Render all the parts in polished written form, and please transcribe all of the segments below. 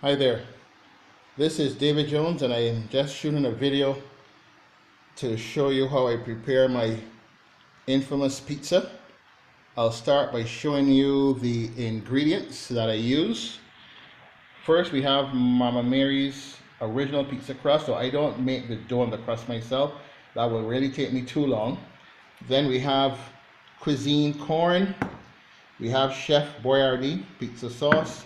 Hi there, this is David Jones and I am just shooting a video to show you how I prepare my infamous pizza. I'll start by showing you the ingredients that I use. First we have Mama Mary's original pizza crust, so I don't make the dough and the crust myself. That will really take me too long. Then we have cuisine corn, we have Chef Boyardee pizza sauce,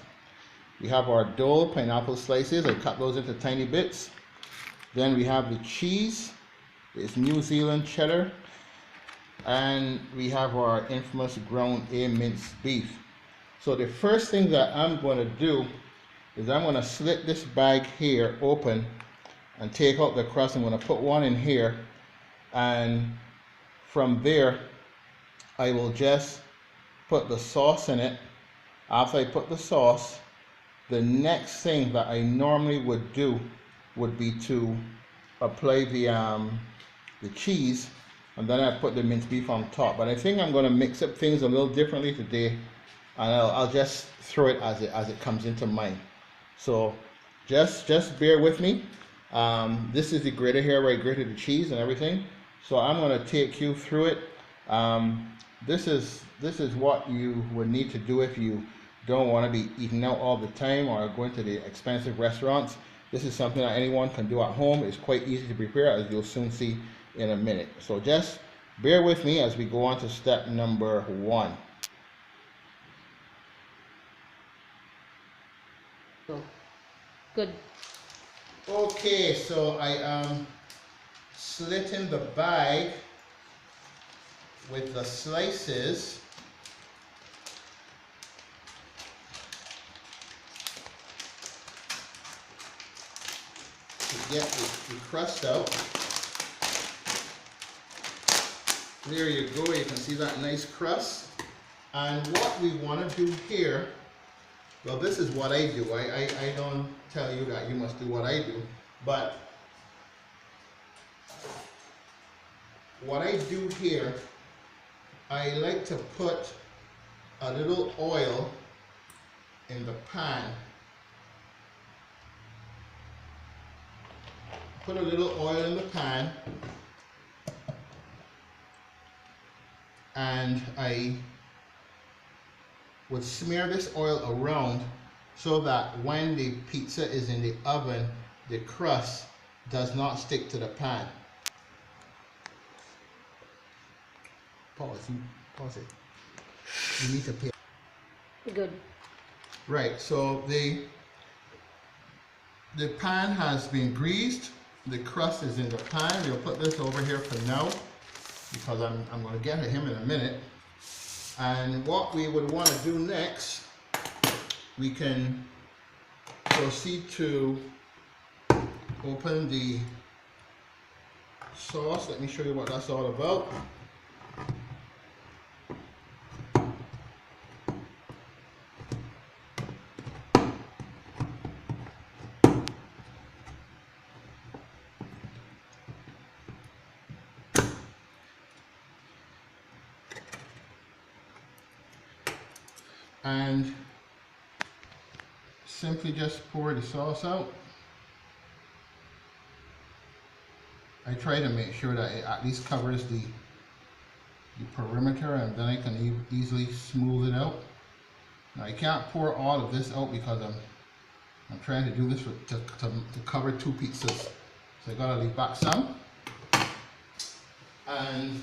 we have our dough, pineapple slices. I cut those into tiny bits. Then we have the cheese. It's New Zealand cheddar. And we have our infamous ground A minced beef. So the first thing that I'm going to do is I'm going to slit this bag here open and take out the crust. I'm going to put one in here. And from there, I will just put the sauce in it. After I put the sauce, the next thing that I normally would do would be to apply the cheese, and then I put the minced beef on top. But I think I'm going to mix up things a little differently today, and I'll just throw it as it comes into mind. So just bear with me. This is the grater here where I grated the cheese and everything. So I'm going to take you through it. This is what you would need to do if you don't want to be eating out all the time or going to the expensive restaurants. This is something that anyone can do at home. It's quite easy to prepare, as you'll soon see in a minute. So just bear with me as we go on to step number 1. Good. Okay, so I am slitting the bag with the slices. To get the crust out. There you go, you can see that nice crust. And what we want to do here, well, this is what I do. I don't tell you that you must do what I do, but what I do here, I like to put a little oil in the pan. Put a little oil in the pan, and I would smear this oil around so that when the pizza is in the oven, the crust does not stick to the pan. Pause it. You need to pay. Good. Right, so the pan has been greased. The crust is in the pan. We'll put this over here for now because I'm going to get to him in a minute. And what we would want to do next, we can proceed to open the sauce. Let me show you what that's all about. And simply just pour the sauce out. I try to make sure that it at least covers the perimeter, and then I can easily smooth it out. Now I can't pour all of this out because I'm trying to do this to cover 2 pizzas. So I gotta leave back some. And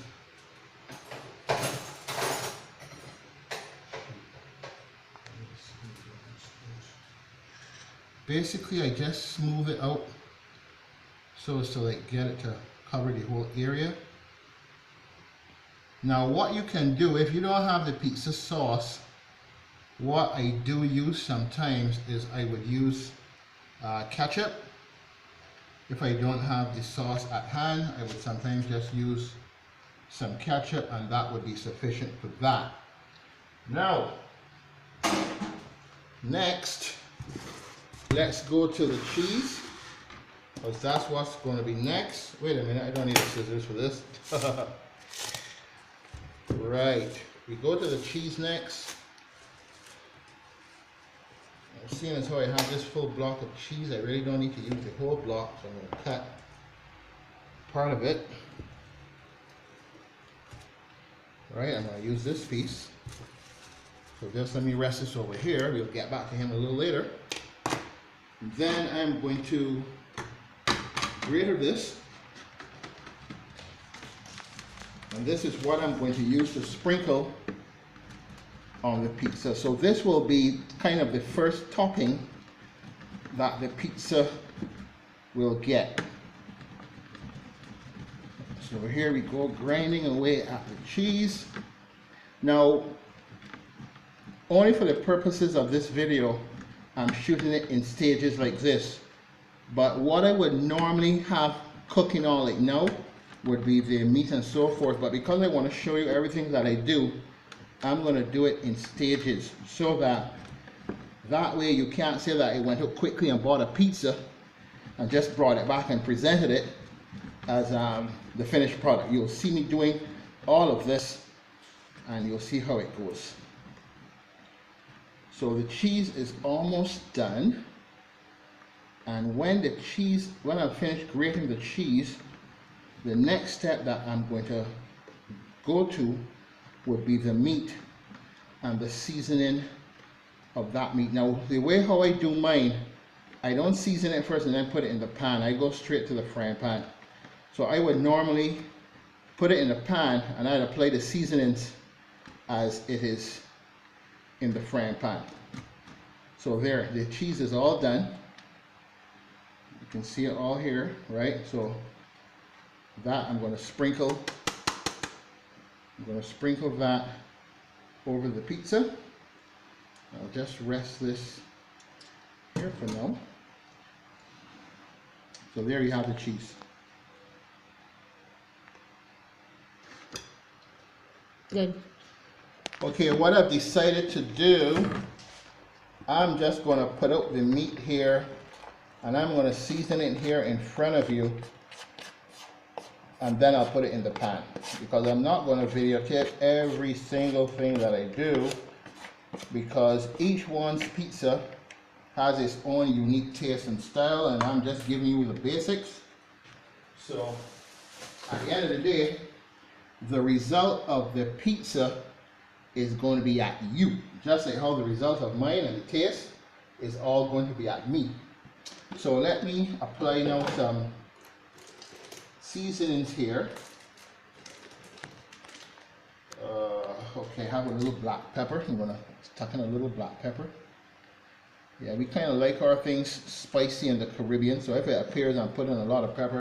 basically I just smooth it out so as to like get it to cover the whole area. Now what you can do if you don't have the pizza sauce, what I do use sometimes is I would use ketchup. If I don't have the sauce at hand, I would sometimes just use some ketchup, and that would be sufficient for that. Now, next, let's go to the cheese, because that's what's going to be next. Wait a minute, I don't need the scissors for this. Right, we go to the cheese next. Seeing as how I have this full block of cheese, I really don't need to use the whole block, so I'm going to cut part of it. Right, I'm going to use this piece. So just let me rest this over here. We'll get back to him a little later. Then I'm going to grate this. And this is what I'm going to use to sprinkle on the pizza. So this will be kind of the first topping that the pizza will get. So here we go, grinding away at the cheese. Now, only for the purposes of this video, I'm shooting it in stages like this. But what I would normally have cooking on like now would be the meat and so forth. But because I want to show you everything that I do, I'm going to do it in stages, so that way you can't say that I went out quickly and bought a pizza and just brought it back and presented it as the finished product. You'll see me doing all of this and you'll see how it goes. So the cheese is almost done, and when I've finished grating the cheese, the next step that I'm going to go to would be the meat and the seasoning of that meat. Now, the way how I do mine, I don't season it first and then put it in the pan. I go straight to the frying pan. So I would normally put it in the pan and I'd apply the seasonings as it is in the frying pan. So there, the cheese is all done. You can see it all here, right? So that I'm going to sprinkle that over the pizza. I'll just rest this here for now. So there you have the cheese. Good. Okay, what I've decided to do, I'm just going to put out the meat here and I'm going to season it here in front of you, and then I'll put it in the pan, because I'm not going to videotape every single thing that I do, because each one's pizza has its own unique taste and style, and I'm just giving you the basics. So at the end of the day, the result of the pizza is going to be at you, just like how the result of mine and the taste is all going to be at me. So let me apply now some seasonings here. Okay, I have a little black pepper. I'm gonna tuck in a little black pepper. Yeah, we kind of like our things spicy in the Caribbean, so if it appears I'm putting a lot of pepper,